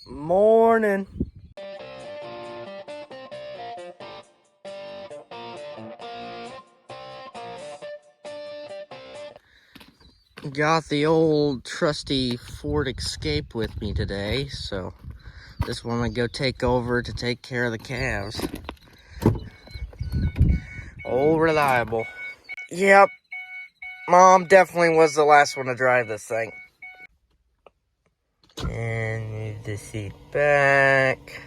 Morning. Got the old trusty Ford Escape with me today, so this one I go take over to take care of the calves. Old reliable. Yep, Mom definitely was the last one to drive this thing. And move the seat back.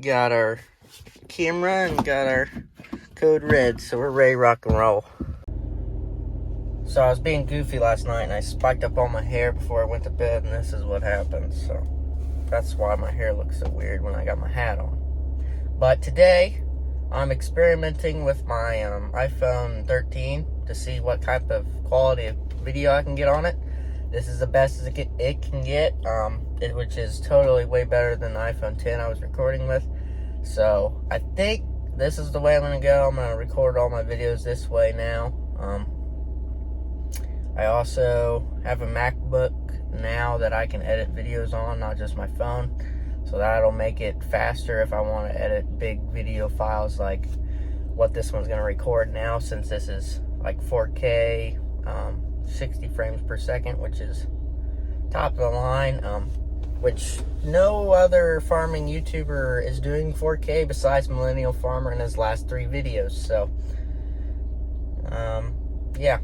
Got our camera and got our code red, so we're ready to rock and roll. So I was being goofy last night and I spiked up all my hair before I went to bed, and this is what happened. So that's why my hair looks so weird when I got my hat on. But today I'm experimenting with my iPhone 13 to see what type of quality of video I can get on it. This is the best it can get, which is totally way better than the iPhone 10 I was recording with. So I think this is the way I'm going to go. I'm going to record all my videos this way now. I also have a MacBook now that I can edit videos on, not just my phone. So that'll make it faster if I want to edit big video files like what this one's going to record now, since this is like 4K, 60 frames per second, which is top of the line, which no other farming YouTuber is doing 4K besides Millennial Farmer in his last 3 videos. So, yeah.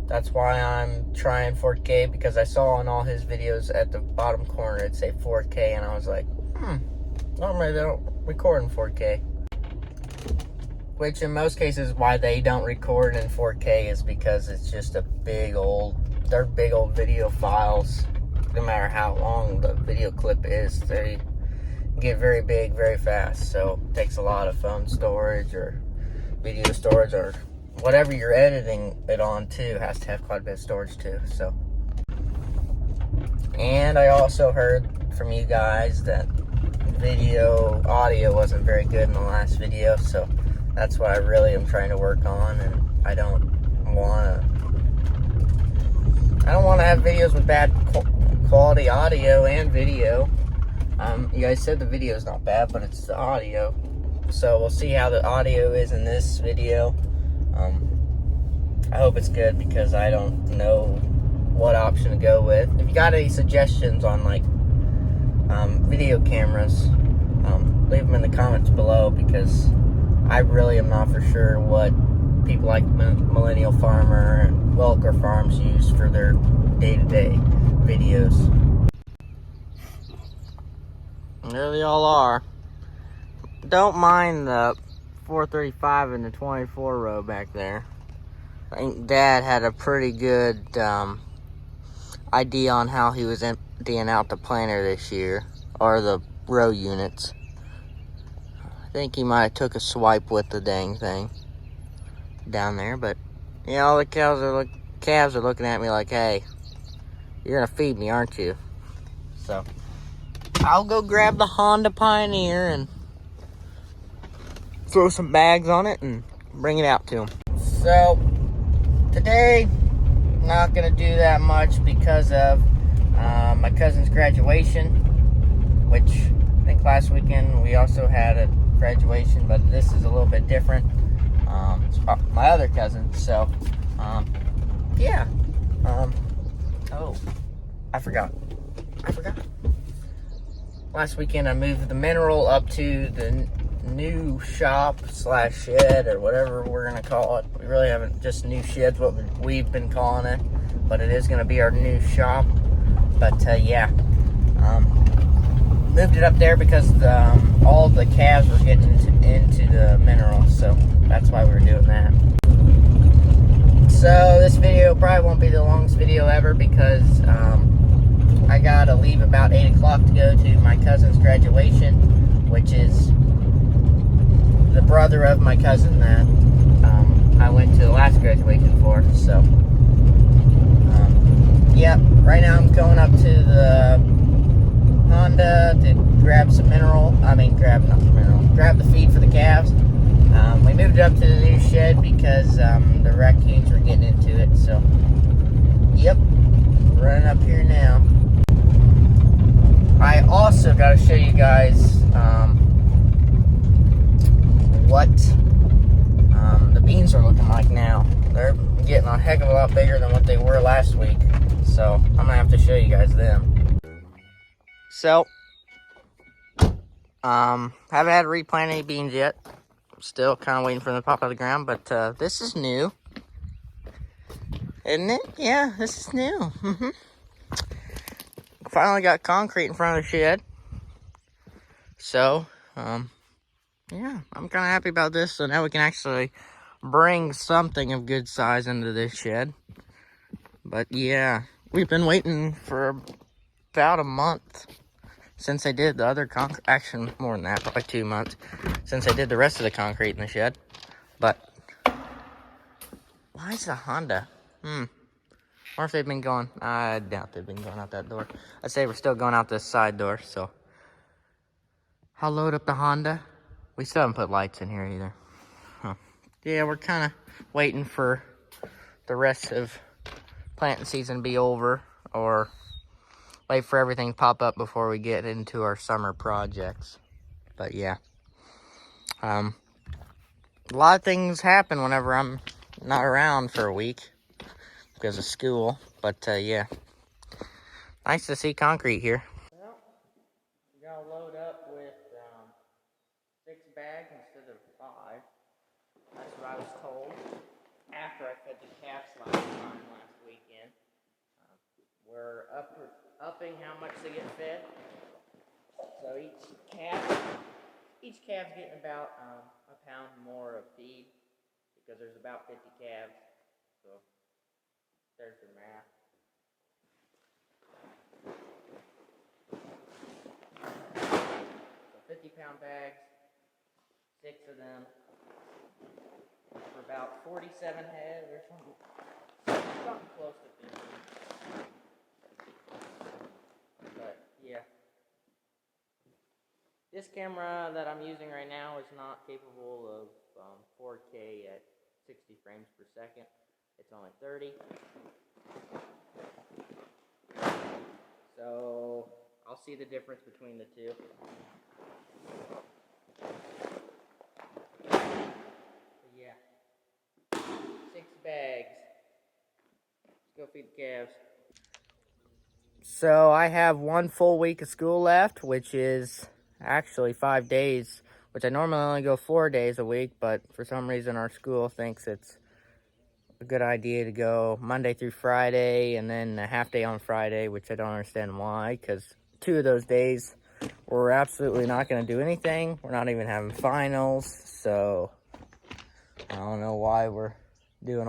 That's why I'm trying 4K, because I saw in all his videos at the bottom corner it'd say 4K, and I was like, normally they don't record in 4K. Which in most cases why they don't record in 4K is because it's just they're big old video files. No matter how long the video clip is, they get very big very fast. So it takes a lot of phone storage or video storage, or whatever you're editing it on too has to have quite a bit of storage too. So, and I also heard from you guys that audio wasn't very good in the last video, so that's what I really am trying to work on. And I don't want to have videos with bad quality audio and video. You guys said the video is not bad, but it's the audio. So we'll see how the audio is in this video. I hope it's good, because I don't know what option to go with. If you got any suggestions on like video cameras, leave them in the comments below, because I really am not for sure what people like Millennial Farmer and Welker Farms use for their day-to-day videos. There they all are. Don't mind the 435 and the 24 row back there. I think Dad had a pretty good idea on how he was emptying out the planter this year, or the row units. I think he might have took a swipe with the dang thing down there, but yeah, all the calves are looking at me like, hey, you're gonna feed me, aren't you? So I'll go grab the Honda Pioneer and throw some bags on it and bring it out to him. So today, not gonna do that much because of my cousin's graduation, which I think last weekend we also had a graduation, but this is a little bit different. It's my other cousin, so yeah. Oh, I forgot. Last weekend I moved the mineral up to the new shop / shed, or whatever we're gonna call it. We really haven't, just new shed's what we've been calling it, but it is gonna be our new shop. But yeah, moved it up there because all the calves were getting into the mineral, so that's why we were doing that. So this video probably won't be the longest video ever, because I gotta leave about 8 o'clock to go to my cousin's graduation, which is the brother of my cousin that I went to the last graduation for. So yep, right now I'm going up to the Honda to grab some grab the feed for the calves. We moved it up to the new shed because the raccoons were getting into it. So yep, running up here now. got to show you guys what the beans are looking like now. They're getting a heck of a lot bigger than what they were last week. So I'm going to have to show you guys them. So, haven't had to replant any beans yet. Still kind of waiting for them to pop out of the ground, but this is new. Isn't it? Yeah, this is new. Finally got concrete in front of the shed. So, yeah, I'm kind of happy about this. So now we can actually bring something of good size into this shed. But yeah, we've been waiting for about a month since they did the other concrete. Actually, more than that, probably 2 months since they did the rest of the concrete in the shed. But why is the Honda? Or if they've been going, I doubt they've been going out that door. I'd say we're still going out this side door, so. I'll load up the Honda. We still haven't put lights in here either. Huh. Yeah, we're kind of waiting for the rest of planting season to be over, or wait for everything to pop up before we get into our summer projects. But yeah. A lot of things happen whenever I'm not around for a week because of school. But yeah, nice to see concrete here. Well, we gotta load up with 6 bags instead of 5. That's what I was told after I fed the calves last weekend. We're upping how much they get fed. So each calf's getting about a pound more of feed because there's about 50 calves. So there's the math. So 50-pound bags, 6 of them, for about 47 head or something close to 50. But yeah, this camera that I'm using right now is not capable of 4K at 60 frames per second. It's only 30. So I'll see the difference between the two. But yeah, 6 bags. Let's go feed the calves. So I have 1 full week of school left, which is actually 5 days, which I normally only go 4 days a week, but for some reason our school thinks it's a good idea to go Monday through Friday and then a half day on Friday, which I don't understand why, because 2 of those days we're absolutely not going to do anything. We're not even having finals, so I don't know why we're doing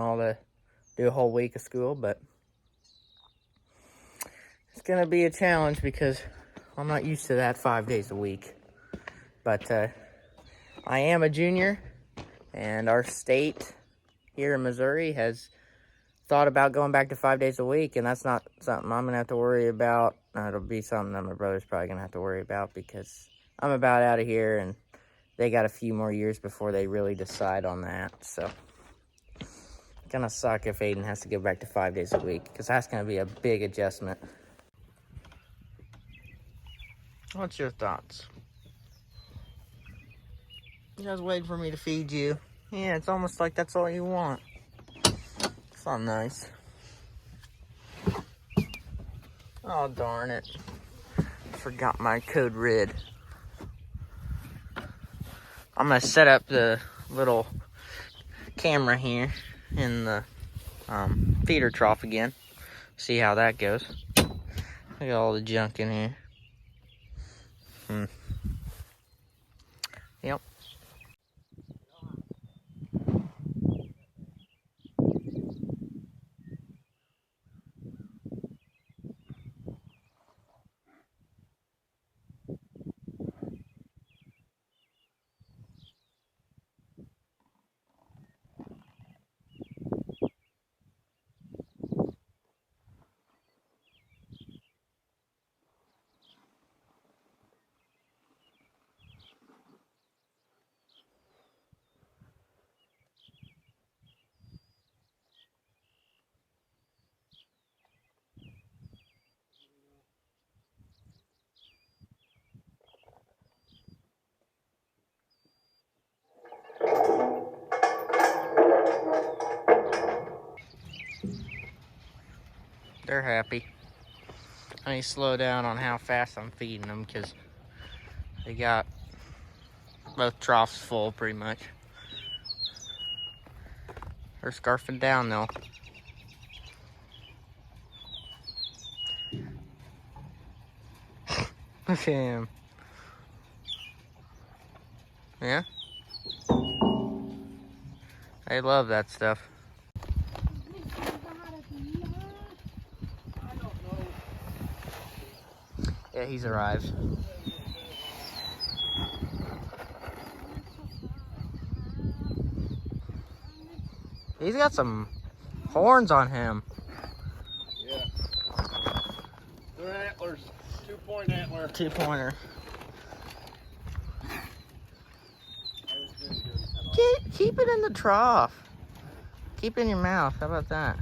do a whole week of school, but it's going to be a challenge because I'm not used to that 5 days a week. But I am a junior, and our state here in Missouri has thought about going back to 5 days a week, and that's not something I'm going to have to worry about. It'll be something that my brother's probably going to have to worry about because I'm about out of here, and they got a few more years before they really decide on that. So it's going to suck if Aiden has to go back to 5 days a week because that's going to be a big adjustment. What's your thoughts? You guys waiting for me to feed you? Yeah, it's almost like that's all you want. It's not nice. Oh, darn it. Forgot my code red. I'm going to set up the little camera here in the feeder trough again. See how that goes. Look at all the junk in here. Yep. They're happy. I need to slow down on how fast I'm feeding them because they got both troughs full pretty much. They're scarfing down though. Look at him. Yeah? They love that stuff. Yeah, he's arrived. He's got some horns on him. Yeah. They're antlers. 2-point antler. 2-pointer. Keep it in the trough. Keep it in your mouth. How about that?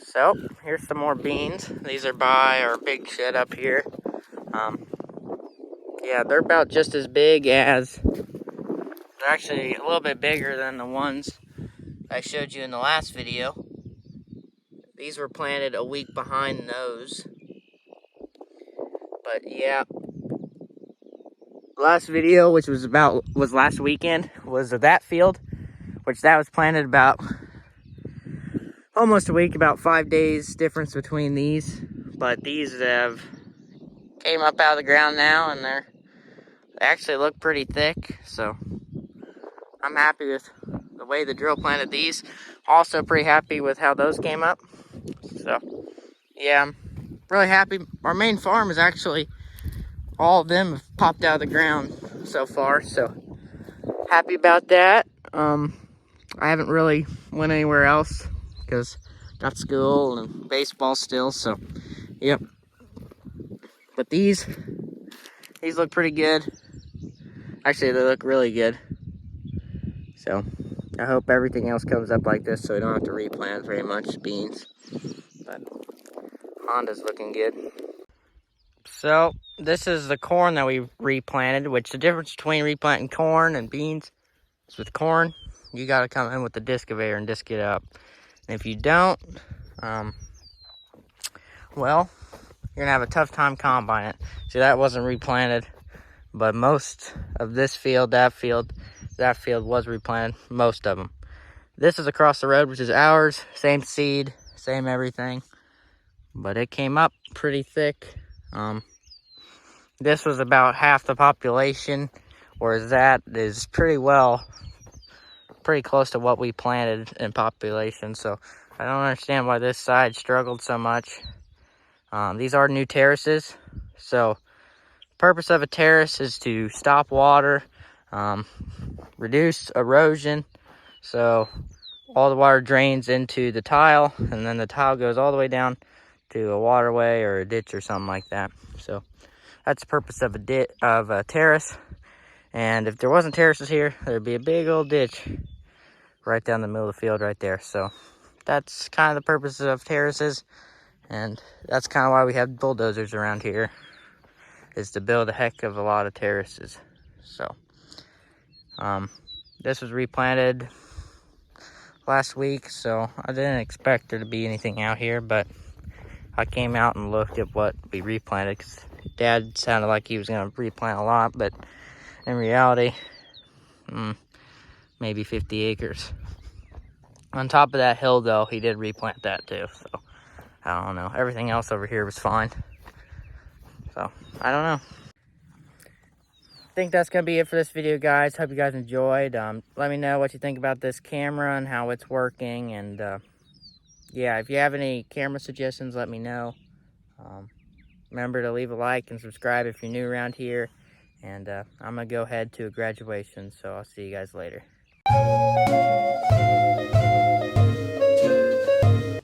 So, here's some more beans. These are by our big shed up here. Yeah, they're about just as big as, they're actually a little bit bigger than the ones I showed you in the last video. These were planted a week behind those. But yeah, last video, which was last weekend, was of that field, which that was planted about almost a week, about 5 days difference between these. But these have came up out of the ground now, and they actually look pretty thick. So I'm happy with the way the drill planted these. Also pretty happy with how those came up. So yeah, I'm really happy. Our main farm is actually, all of them have popped out of the ground so far. So happy about that. I haven't really went anywhere else because got school and baseball still. So yep. But these look pretty good. Actually, they look really good. So I hope everything else comes up like this so we don't have to replant very much beans. But Honda's looking good. So this is the corn that we replanted, which the difference between replanting corn and beans is with corn, you got to come in with the discavator and disc it up. And if you don't, well, you're gonna have a tough time combining it. See, that wasn't replanted, but most of this field, that field was replanted, most of them. This is across the road, which is ours, same seed, same everything, but it came up pretty thick. This was about half the population, whereas that is pretty close to what we planted in population. So I don't understand why this side struggled so much. These are new terraces, so purpose of a terrace is to stop water, reduce erosion, so all the water drains into the tile, and then the tile goes all the way down to a waterway or a ditch or something like that. So that's the purpose of a terrace. And if there wasn't terraces here, there'd be a big old ditch right down the middle of the field right there. So that's kind of the purpose of terraces, and that's kind of why we have bulldozers around here, is to build a heck of a lot of terraces. So this was replanted last week, so I didn't expect there to be anything out here, but I came out and looked at what we replanted because Dad sounded like he was going to replant a lot, but in reality, maybe 50 acres. On top of that hill, though, he did replant that too, so I don't know. Everything else over here was fine. So, I don't know. I think that's going to be it for this video, guys. Hope you guys enjoyed. Let me know what you think about this camera and how it's working. And, yeah, if you have any camera suggestions, let me know. Remember to leave a like and subscribe if you're new around here. And I'm going to go head to a graduation, so I'll see you guys later.